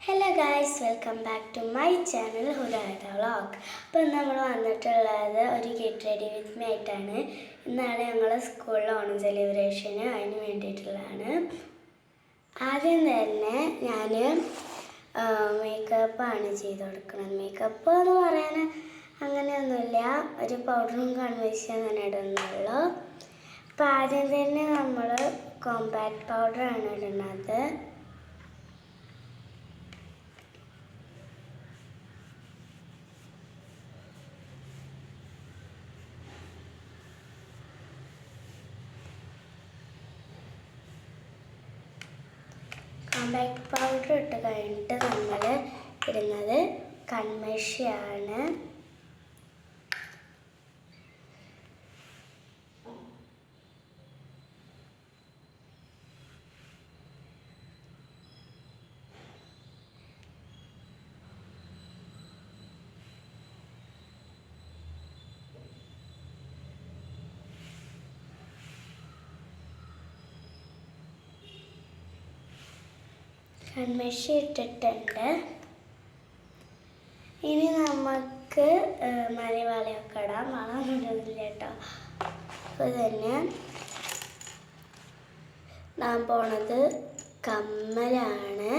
Hello guys, welcome back to my channel ഹുദായത vlog. അപ്പോൾ നമ്മൾ വന്നിട്ടുള്ളത് ഒരു ഗെറ്റ് റെഡി വിത്ത് മീ ആയിട്ടാണ്. ഇന്നാണ് ഞങ്ങൾ സ്കൂളിൽ ഓണം സെലിബ്രേഷന് അതിന് വേണ്ടിയിട്ടുള്ളതാണ്. ആദ്യം തന്നെ ഞാൻ മേക്കപ്പാണ് ചെയ്ത് കൊടുക്കുന്നത്. മേക്കപ്പ് എന്ന് പറയാൻ അങ്ങനെയൊന്നുമില്ല, ഒരു പൗഡറും കൺവെൻഷൻ തന്നെ ഇടുന്നുള്ളൂ. അപ്പോൾ ആദ്യം തന്നെ നമ്മൾ കോമ്പാക്ട് പൗഡറാണ് ഇടുന്നത്. കോമ്പാക്ട് പൗഡർ ഇട്ട് കഴിഞ്ഞിട്ട് നമ്മൾ ഇടുന്നത് കൺമഷിയാണ്. കൺമഷി ഇട്ടിട്ടുണ്ട്. ഇനി നമുക്ക് മണിവാളയൊക്കെ ഇടാം. വളം ഇടുന്നില്ല കേട്ടോ. അപ്പോൾ തന്നെ ഞാൻ പോണത് കമ്മലാണ്.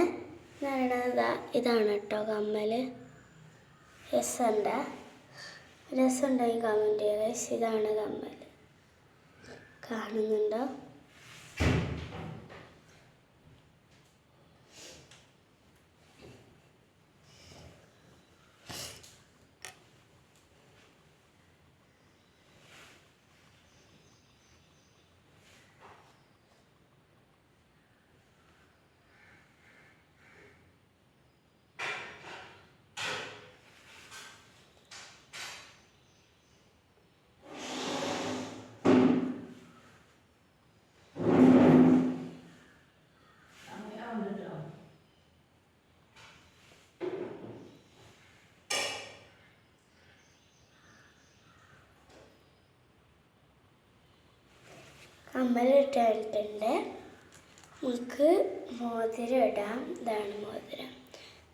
ഇതാണ് കേട്ടോ കമ്മൽ. രസമുണ്ടെങ്കിൽ കമൻറ്റ് ചെയ്യുക. ഇതാണ് കമ്മൽ, കാണുന്നുണ്ടോ? കമ്മലിട്ടിട്ടുണ്ട്. നമുക്ക് മോതിരം ഇടാം. ഇതാണ് മോതിരം.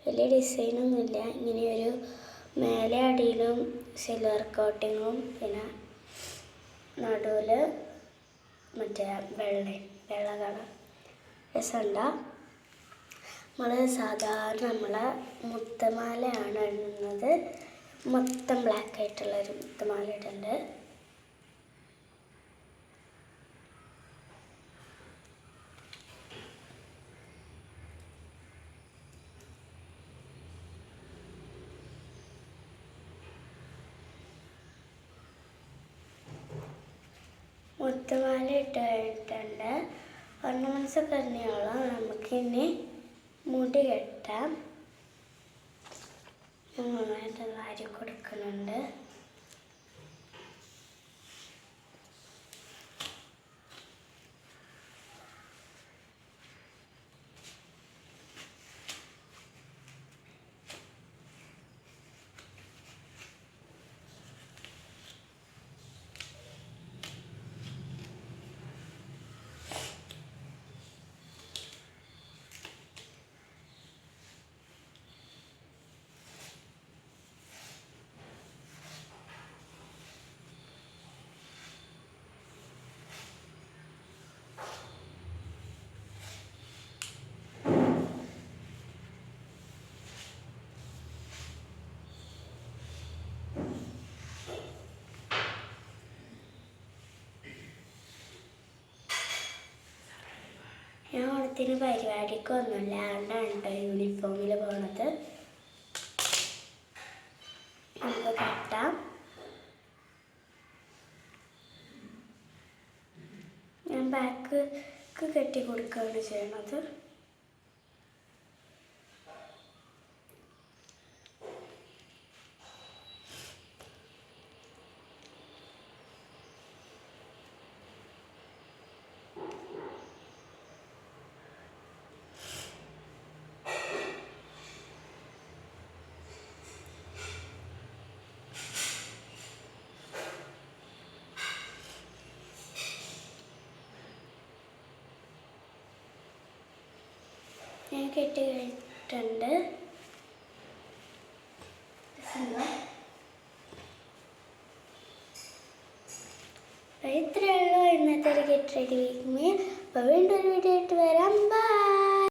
വലിയ ഡിസൈനൊന്നുമില്ല. ഇങ്ങനെയൊരു മേലെ അടിയിലും സിൽവർ കോട്ടിങ്ങും പിന്നെ നടുവിൽ മറ്റേ വെള്ള കളർ. രസമുണ്ടോ? നമ്മൾ സാധാരണ മുത്തുമാലയാണ് ഇടുന്നത്. മൊത്തം ബ്ലാക്ക് ആയിട്ടുള്ളൊരു മുത്തുമാല ഇടുന്നുണ്ട്. മുത്തുമാല ഇട്ട് കഴിഞ്ഞിട്ടുണ്ട്. ഓർണമെൻറ്റ്സ് ഒക്കെ തന്നെയോളം നമുക്കിനി മുടി കെട്ടാം. നന്നായിട്ട് വാരി കൊടുക്കുന്നുണ്ട്. ഞാൻ ഓണത്തിന് പരിപാടിക്കൊന്നുമില്ല, അതുകൊണ്ടാണ് കേട്ടോ യൂണിഫോമിൽ പോണത്. നമുക്ക് കെട്ടാം. ഞാൻ ബാക്ക് കെട്ടി കൊടുക്കുകയാണ് ചെയ്യണത്. ഞാൻ കെട്ടി കഴിഞ്ഞു. ഇട്ടിട്ടുണ്ട്. ഇത്രയേ ഉള്ളൂ ഇന്നത്തെ ഒരു ഗെറ്റ് റെഡി വിത്ത് മീ. അപ്പോൾ വീണ്ടും ഒരു വീഡിയോ ആയിട്ട് വരാം. ബൈ.